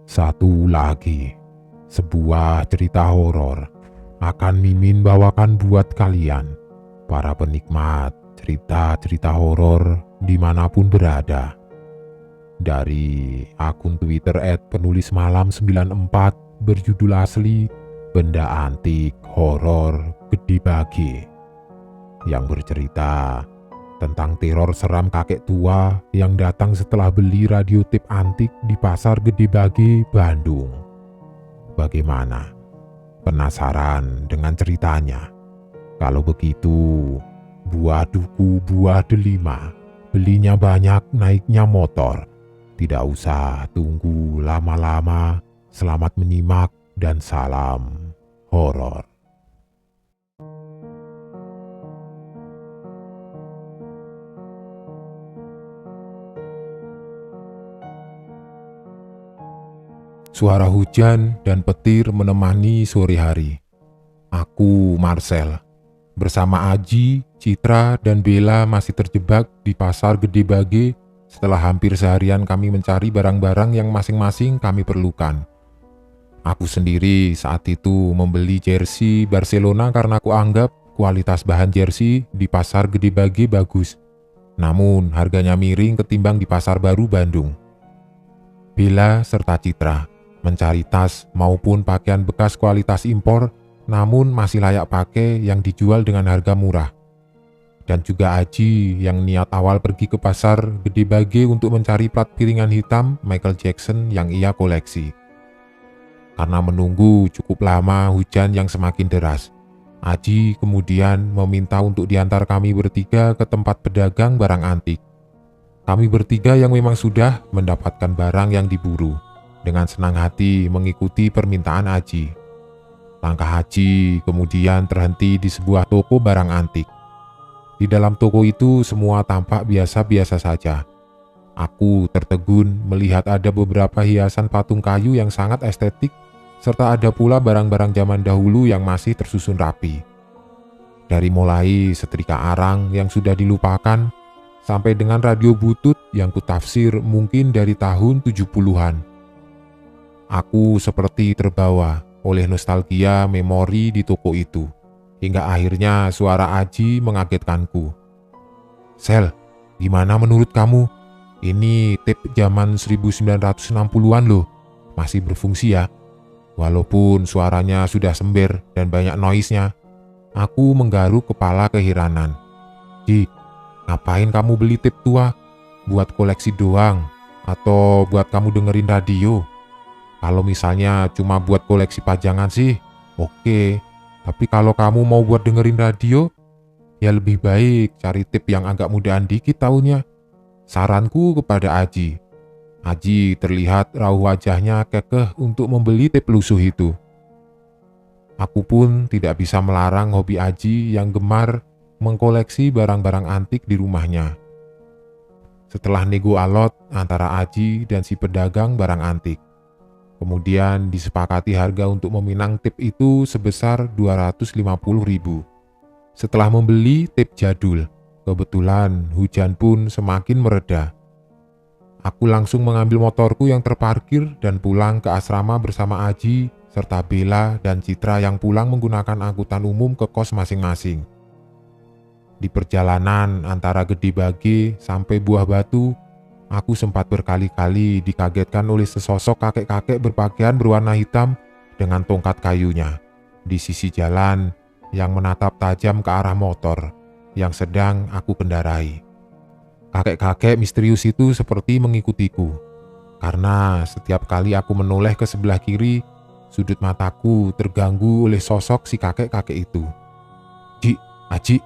Satu lagi, sebuah cerita horor akan Mimin bawakan buat kalian, para penikmat cerita-cerita horor dimanapun berada. Dari akun Twitter @penulismalam94 berjudul asli Benda Antik Horor Gede Bage, yang bercerita tentang teror seram kakek tua yang datang setelah beli radio tip antik di Pasar Gede Bage, Bandung. Bagaimana? Penasaran dengan ceritanya? Kalau begitu, buah duku buah delima, belinya banyak naiknya motor. Tidak usah tunggu lama-lama. Selamat menyimak dan salam horor. Suara hujan dan petir menemani sore hari. Aku, Marcel, bersama Aji, Citra, dan Bella masih terjebak di Pasar Gede Bage setelah hampir seharian kami mencari barang-barang yang masing-masing kami perlukan. Aku sendiri saat itu membeli jersey Barcelona karena aku anggap kualitas bahan jersey di Pasar Gede Bage bagus. Namun harganya miring ketimbang di Pasar Baru Bandung. Bella serta Citra mencari tas maupun pakaian bekas kualitas impor namun masih layak pakai yang dijual dengan harga murah. Dan juga Aji yang niat awal pergi ke Pasar Gede Bage untuk mencari plat piringan hitam Michael Jackson yang ia koleksi. Karena menunggu cukup lama hujan yang semakin deras, Aji kemudian meminta untuk diantar kami bertiga ke tempat pedagang barang antik. Kami bertiga yang memang sudah mendapatkan barang yang diburu, dengan senang hati mengikuti permintaan Aji. Langkah Aji kemudian terhenti di sebuah toko barang antik. Di dalam toko itu semua tampak biasa-biasa saja. Aku tertegun melihat ada beberapa hiasan patung kayu yang sangat estetik, serta ada pula barang-barang zaman dahulu yang masih tersusun rapi. Dari mulai setrika arang yang sudah dilupakan, sampai dengan radio butut yang kutafsir mungkin dari tahun 70-an. Aku seperti terbawa oleh nostalgia memori di toko itu, hingga akhirnya suara Aji mengagetkanku. "Sel, gimana menurut kamu? Ini tape zaman 1960-an loh, masih berfungsi ya?" Walaupun suaranya sudah sember dan banyak noise-nya, aku menggaruk kepala keheranan. "Ji, ngapain kamu beli tape tua? Buat koleksi doang? Atau buat kamu dengerin radio? Kalau misalnya cuma buat koleksi pajangan sih, oke. Tapi kalau kamu mau buat dengerin radio, ya lebih baik cari tape yang agak mudahan dikit tahunnya." Saranku kepada Aji. Aji terlihat raut wajahnya kekeh untuk membeli tape lusuh itu. Aku pun tidak bisa melarang hobi Aji yang gemar mengkoleksi barang-barang antik di rumahnya. Setelah nego alot antara Aji dan si pedagang barang antik, kemudian disepakati harga untuk meminang tape itu sebesar 250.000. Setelah membeli tape jadul, kebetulan hujan pun semakin mereda. Aku langsung mengambil motorku yang terparkir dan pulang ke asrama bersama Aji serta Bella dan Citra yang pulang menggunakan angkutan umum ke kos masing-masing. Di perjalanan antara Gede Bage sampai Buah Batu, aku sempat berkali-kali dikagetkan oleh sesosok kakek-kakek berpakaian berwarna hitam dengan tongkat kayunya di sisi jalan yang menatap tajam ke arah motor yang sedang aku kendarai. Kakek-kakek misterius itu seperti mengikutiku, karena setiap kali aku menoleh ke sebelah kiri, sudut mataku terganggu oleh sosok si kakek-kakek itu. "Ji, Aji,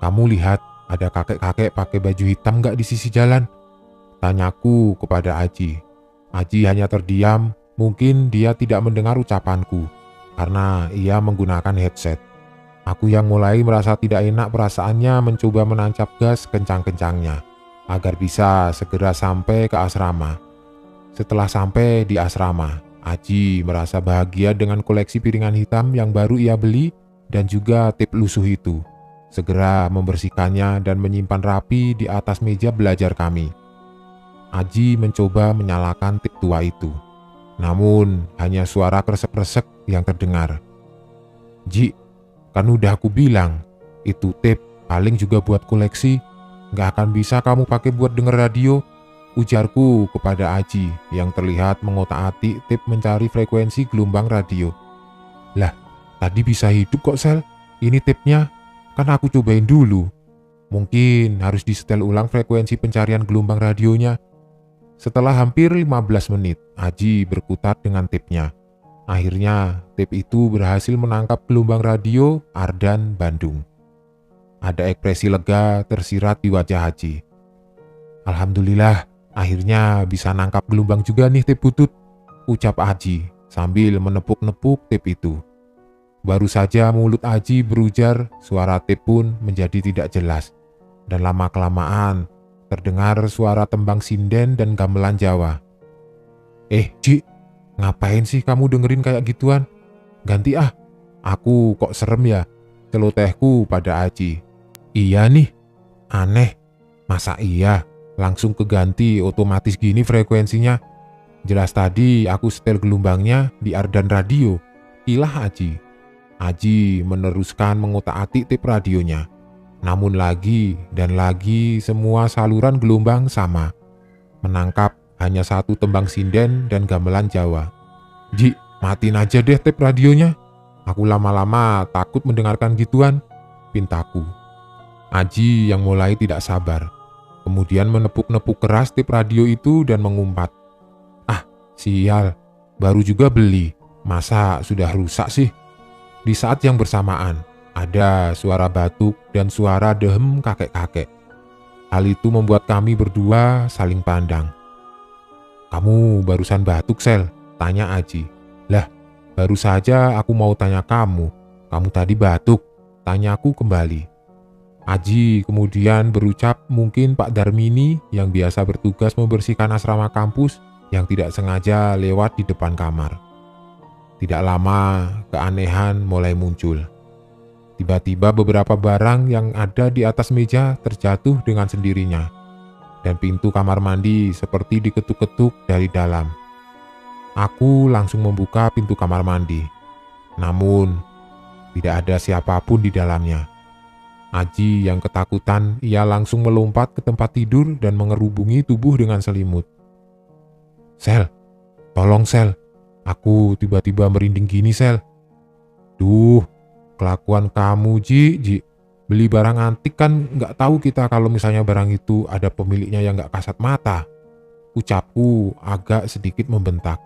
kamu lihat ada kakek-kakek pakai baju hitam gak di sisi jalan?" tanyaku kepada Aji. Aji hanya terdiam, mungkin dia tidak mendengar ucapanku, karena ia menggunakan headset. Aku yang mulai merasa tidak enak perasaannya mencoba menancap gas kencang-kencangnya, agar bisa segera sampai ke asrama. Setelah sampai di asrama, Aji merasa bahagia dengan koleksi piringan hitam yang baru ia beli dan juga tape lusuh itu. Segera membersihkannya dan menyimpan rapi di atas meja belajar kami. Aji mencoba menyalakan tape tua itu. namun hanya suara kresek-kresek yang terdengar. "Ji, kan udah aku bilang, itu tape paling juga buat koleksi, nggak akan bisa kamu pakai buat denger radio," ujarku kepada Aji yang terlihat mengotak-atik tape mencari frekuensi gelombang radio. "Lah, tadi bisa hidup kok, Sel. Ini tape-nya, kan aku cobain dulu. Mungkin harus disetel ulang frekuensi pencarian gelombang radionya." Setelah hampir 15 menit, Aji berkutat dengan tape-nya. Akhirnya, tape itu berhasil menangkap gelombang radio Ardan Bandung. Ada ekspresi lega tersirat di wajah Aji. "Alhamdulillah, akhirnya bisa nangkap gelombang juga nih tape butut," ucap Aji sambil menepuk-nepuk tape itu. Baru saja mulut Aji berujar, suara tape pun menjadi tidak jelas. Dan lama-kelamaan, terdengar suara tembang sinden dan gamelan Jawa. Ji, ngapain sih kamu dengerin kayak gituan? Ganti ah, aku kok serem ya," celotehku pada Aji. "Iya nih, aneh, masa iya langsung keganti otomatis gini frekuensinya? Jelas tadi aku setel gelombangnya di Ardan Radio," ilah Aji. Aji meneruskan mengotak-atik tape radionya. Namun lagi dan lagi semua saluran gelombang sama. Menangkap hanya satu tembang sinden dan gamelan Jawa. "Ji, matiin aja deh tape radionya. Aku lama-lama takut mendengarkan gituan," pintaku. Aji yang mulai tidak sabar. Kemudian menepuk-nepuk keras tape radio itu dan mengumpat. "Ah, sial, baru juga beli. Masa sudah rusak sih?" Di saat yang bersamaan, ada suara batuk dan suara dehem kakek-kakek. Hal itu membuat kami berdua saling pandang. "Kamu barusan batuk, Sel?" tanya Aji. "Lah, baru saja aku mau tanya kamu. Kamu tadi batuk," tanyaku kembali. Aji kemudian berucap mungkin Pak Darmini yang biasa bertugas membersihkan asrama kampus yang tidak sengaja lewat di depan kamar. Tidak lama, keanehan mulai muncul. Tiba-tiba beberapa barang yang ada di atas meja terjatuh dengan sendirinya, dan pintu kamar mandi seperti diketuk-ketuk dari dalam. Aku langsung membuka pintu kamar mandi, namun tidak ada siapapun di dalamnya. Aji yang ketakutan, ia langsung melompat ke tempat tidur dan mengerubungi tubuh dengan selimut. "Sel, tolong Sel, aku tiba-tiba merinding gini Sel." "Duh, kelakuan kamu Ji. Beli barang antik kan nggak tahu kita kalau misalnya barang itu ada pemiliknya yang nggak kasat mata," ucapku agak sedikit membentak.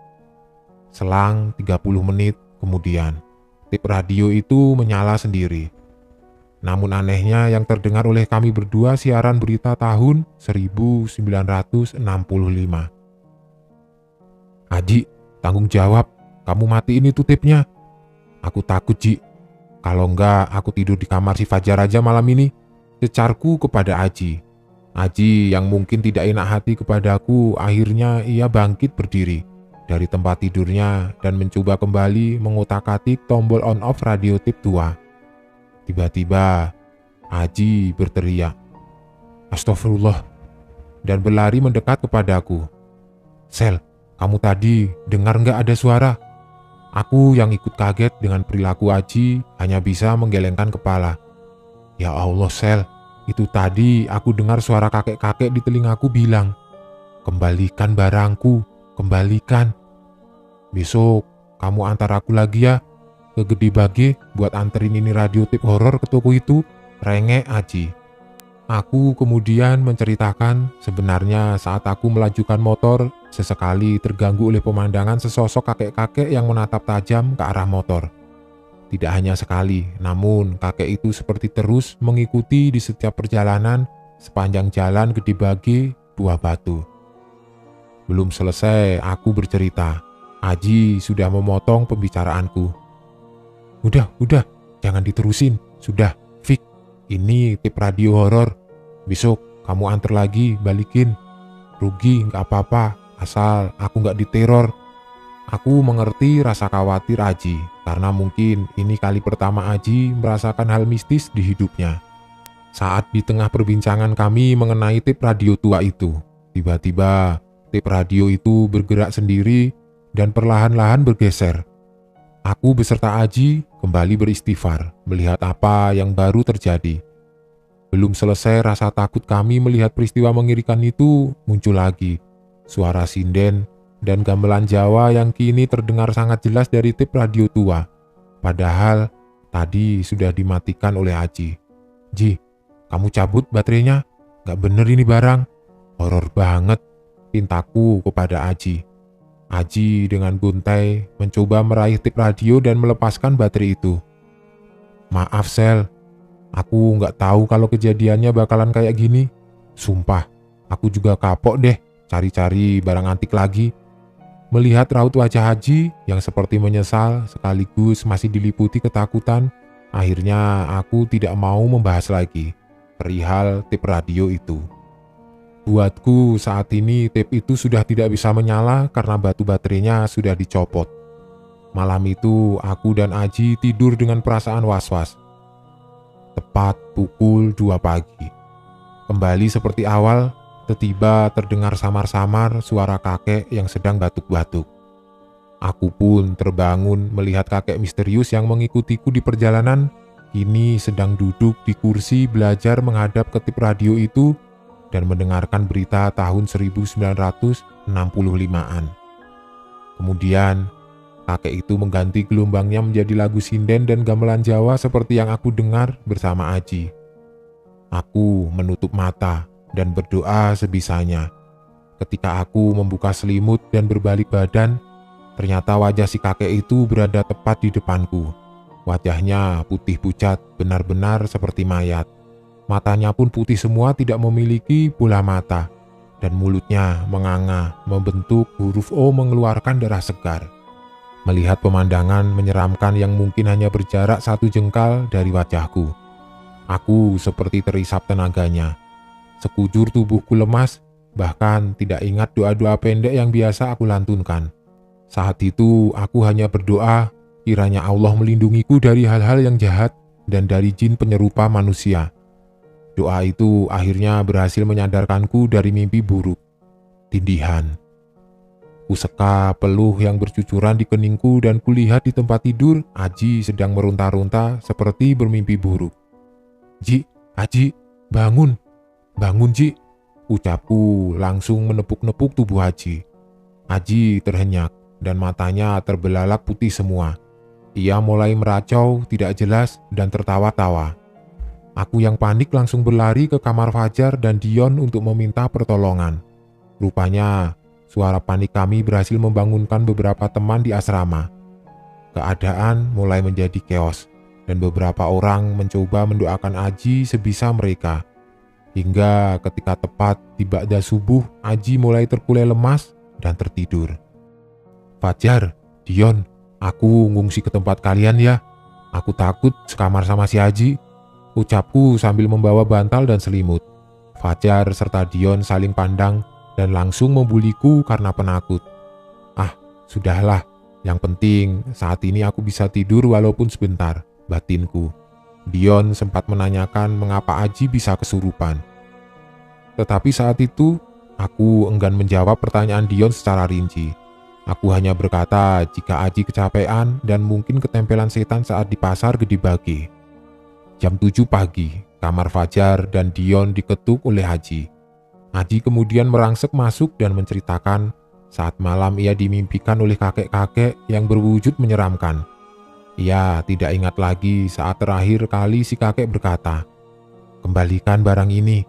Selang 30 menit kemudian, tape radio itu menyala sendiri. Namun anehnya yang terdengar oleh kami berdua siaran berita tahun 1965. "Aji, tanggung jawab, kamu matiin itu tape-nya. Aku takut Ji. Kalau enggak aku tidur di kamar si Fajar aja malam ini," cecarku kepada Aji. Aji yang mungkin tidak enak hati kepadaku, akhirnya ia bangkit berdiri dari tempat tidurnya dan mencoba kembali mengotak-atik tombol on-off radio tape tua. Tiba-tiba Aji berteriak, "Astagfirullah," dan berlari mendekat kepadaku. "Sel, kamu tadi dengar nggak ada suara?" Aku yang ikut kaget dengan perilaku Aji hanya bisa menggelengkan kepala. "Ya Allah Sel, itu tadi aku dengar suara kakek-kakek di telingaku bilang, 'Kembalikan barangku, kembalikan. Besok kamu antar aku lagi ya ke Gede Bage buat anterin ini radio tape horor ke toko itu," rengek Aji. Aku kemudian menceritakan sebenarnya saat aku melajukan motor, sesekali terganggu oleh pemandangan sesosok kakek-kakek yang menatap tajam ke arah motor. Tidak hanya sekali, namun kakek itu seperti terus mengikuti di setiap perjalanan sepanjang jalan Gede Bage, Buah Batu. Belum selesai aku bercerita, Aji sudah memotong pembicaraanku. Udah, jangan diterusin, sudah, fix. Ini tip radio horor. Besok kamu antar lagi, balikin. Rugi nggak apa-apa, asal aku nggak diteror. Aku mengerti rasa khawatir Aji, karena mungkin ini kali pertama Aji merasakan hal mistis di hidupnya. Saat di tengah perbincangan kami mengenai tip radio tua itu, tiba-tiba tip radio itu bergerak sendiri dan perlahan-lahan bergeser. Aku beserta Aji kembali beristighfar melihat apa yang baru terjadi. Belum selesai rasa takut kami melihat peristiwa mengerikan itu, muncul lagi suara sinden dan gamelan Jawa yang kini terdengar sangat jelas dari tip radio tua. Padahal tadi sudah dimatikan oleh Aji. "Ji, kamu cabut baterainya? Gak bener ini barang. Horor banget," pintaku kepada Aji. Aji dengan guntai mencoba meraih tip radio dan melepaskan baterai itu. "Maaf Sel, aku nggak tahu kalau kejadiannya bakalan kayak gini. Sumpah, aku juga kapok deh cari-cari barang antik lagi." Melihat raut wajah Haji yang seperti menyesal sekaligus masih diliputi ketakutan, akhirnya aku tidak mau membahas lagi perihal tip radio itu. Buatku saat ini tip itu sudah tidak bisa menyala karena batu baterainya sudah dicopot. Malam itu aku dan Aji tidur dengan perasaan was-was. Tepat pukul 2 pagi. Kembali seperti awal, tiba-tiba terdengar samar-samar suara kakek yang sedang batuk-batuk. Aku pun terbangun melihat kakek misterius yang mengikutiku di perjalanan, kini sedang duduk di kursi belajar menghadap ke tip radio itu dan mendengarkan berita tahun 1965-an. Kemudian, kakek itu mengganti gelombangnya menjadi lagu sinden dan gamelan Jawa seperti yang aku dengar bersama Aji. Aku menutup mata dan berdoa sebisanya. Ketika aku membuka selimut dan berbalik badan, ternyata wajah si kakek itu berada tepat di depanku. Wajahnya putih pucat, benar-benar seperti mayat. Matanya pun putih semua, tidak memiliki bola mata, dan mulutnya menganga, membentuk huruf O mengeluarkan darah segar. Melihat pemandangan menyeramkan yang mungkin hanya berjarak 1 jengkal dari wajahku, aku seperti terisap tenaganya. Sekujur tubuhku lemas, bahkan tidak ingat doa-doa pendek yang biasa aku lantunkan. Saat itu aku hanya berdoa, kiranya Allah melindungiku dari hal-hal yang jahat dan dari jin penyerupa manusia. Doa itu akhirnya berhasil menyadarkanku dari mimpi buruk. Tindihan. Kuseka peluh yang bercucuran di keningku dan kulihat di tempat tidur Aji sedang meronta-ronta seperti bermimpi buruk. "Ji, Aji, bangun. Bangun Ji," ucapku langsung menepuk-nepuk tubuh Aji. Aji terhenyak dan matanya terbelalak putih semua. Ia mulai meracau, tidak jelas, dan tertawa-tawa. Aku yang panik langsung berlari ke kamar Fajar dan Dion untuk meminta pertolongan. Rupanya, suara panik kami berhasil membangunkan beberapa teman di asrama. Keadaan mulai menjadi keos, dan beberapa orang mencoba mendoakan Aji sebisa mereka. Hingga ketika tepat di ba'da subuh, Aji mulai terkulai lemas dan tertidur. "Fajar, Dion, aku ngungsi ke tempat kalian ya. Aku takut sekamar sama si Aji," ucapku sambil membawa bantal dan selimut. Fajar serta Dion saling pandang dan langsung membuliku karena penakut. "Ah, sudahlah. Yang penting saat ini aku bisa tidur walaupun sebentar," batinku. Dion sempat menanyakan mengapa Aji bisa kesurupan. Tetapi saat itu, aku enggan menjawab pertanyaan Dion secara rinci. Aku hanya berkata jika Aji kecapean dan mungkin ketempelan setan saat di pasar Gede Bage. Jam 7 pagi, kamar Fajar dan Dion diketuk oleh Haji. Haji kemudian merangsek masuk dan menceritakan saat malam ia dimimpikan oleh kakek-kakek yang berwujud menyeramkan. Ia tidak ingat lagi saat terakhir kali si kakek berkata, "Kembalikan barang ini,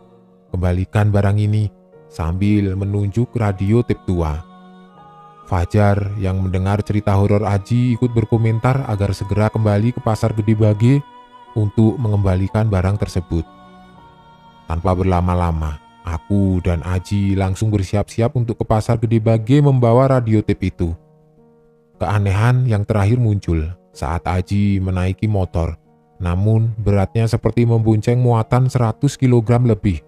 kembalikan barang ini," sambil menunjuk radio tip tua. Fajar yang mendengar cerita horor Aji ikut berkomentar agar segera kembali ke pasar Gede Bage untuk mengembalikan barang tersebut. Tanpa berlama-lama, aku dan Aji langsung bersiap-siap untuk ke pasar Gede Bage membawa radio tape itu. Keanehan yang terakhir muncul saat Aji menaiki motor, namun beratnya seperti membonceng muatan 100 kg lebih.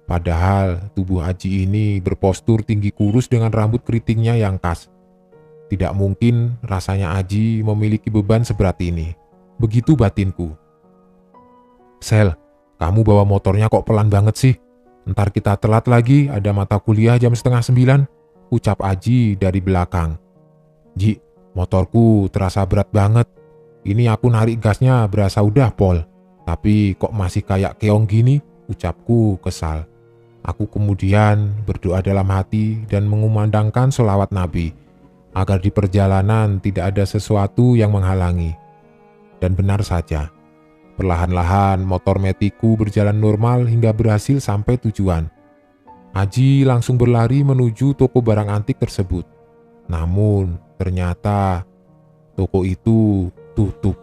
Padahal tubuh Aji ini berpostur tinggi kurus dengan rambut keritingnya yang khas. Tidak mungkin rasanya Aji memiliki beban seberat ini. Begitu batinku. "Sel, kamu bawa motornya kok pelan banget sih? Ntar kita telat lagi, ada mata kuliah jam 8:30, ucap Aji dari belakang. "Ji, motorku terasa berat banget. Ini aku narik gasnya berasa udah pol. Tapi kok masih kayak keong gini?" ucapku kesal. Aku kemudian berdoa dalam hati dan mengumandangkan sholawat Nabi, agar di perjalanan tidak ada sesuatu yang menghalangi. Dan benar saja, perlahan-lahan motor metiku berjalan normal hingga berhasil sampai tujuan. Aji langsung berlari menuju toko barang antik tersebut. Namun, ternyata toko itu tutup.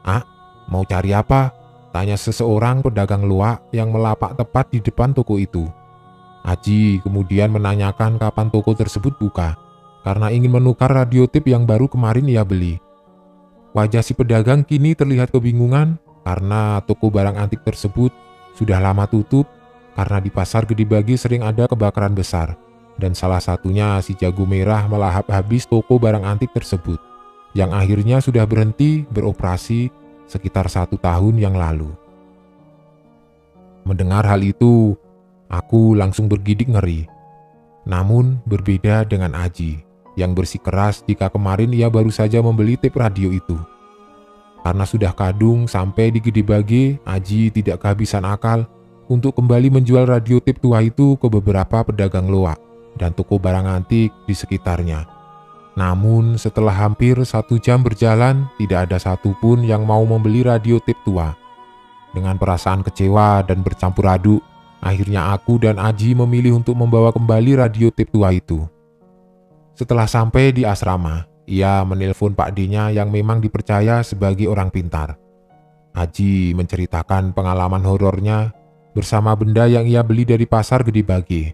"Ah, mau cari apa?" tanya seseorang pedagang luak yang melapak tepat di depan toko itu. Aji kemudian menanyakan kapan toko tersebut buka, karena ingin menukar radio tip yang baru kemarin ia beli. Wajah si pedagang kini terlihat kebingungan karena toko barang antik tersebut sudah lama tutup karena di pasar Gede Bage sering ada kebakaran besar, dan salah satunya si jago merah melahap habis toko barang antik tersebut, yang akhirnya sudah berhenti beroperasi sekitar 1 tahun yang lalu. Mendengar hal itu, aku langsung bergidik ngeri. Namun berbeda dengan Aji, yang bersikeras jika kemarin ia baru saja membeli tip radio itu. Karena sudah kadung sampai di Gede Bage, Aji tidak kehabisan akal untuk kembali menjual radio tip tua itu ke beberapa pedagang loak dan toko barang antik di sekitarnya. Namun setelah hampir 1 jam berjalan, tidak ada satupun yang mau membeli radio tip tua. Dengan perasaan kecewa dan bercampur aduk, akhirnya aku dan Aji memilih untuk membawa kembali radio tip tua itu. Setelah sampai di asrama, ia menelpon Pak D-nya yang memang dipercaya sebagai orang pintar. Aji menceritakan pengalaman horornya bersama benda yang ia beli dari pasar Gede Bage.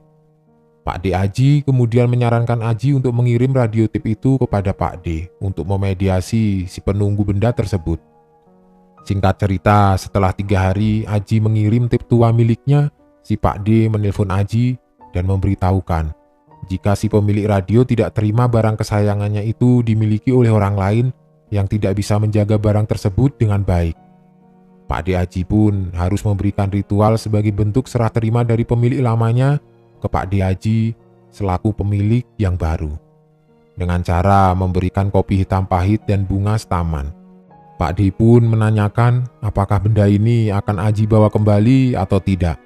Pak D Aji kemudian menyarankan Aji untuk mengirim radio tip itu kepada Pak D untuk memediasi si penunggu benda tersebut. Singkat cerita, setelah 3 hari Aji mengirim tip tua miliknya, si Pak D menelpon Aji dan memberitahukan jika si pemilik radio tidak terima barang kesayangannya itu dimiliki oleh orang lain yang tidak bisa menjaga barang tersebut dengan baik. Pak D Aji pun harus memberikan ritual sebagai bentuk serah terima dari pemilik lamanya ke Pak D Aji selaku pemilik yang baru, dengan cara memberikan kopi hitam pahit dan bunga setaman. Pak D pun menanyakan apakah benda ini akan Aji bawa kembali atau tidak.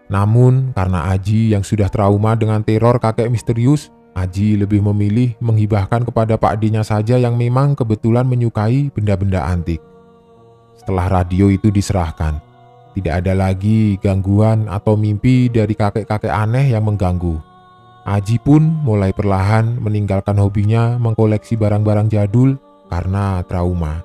Namun karena Aji yang sudah trauma dengan teror kakek misterius, Aji lebih memilih menghibahkan kepada Pak D-nya saja yang memang kebetulan menyukai benda-benda antik. Setelah radio itu diserahkan, tidak ada lagi gangguan atau mimpi dari kakek-kakek aneh yang mengganggu. Aji pun mulai perlahan meninggalkan hobinya mengkoleksi barang-barang jadul karena trauma.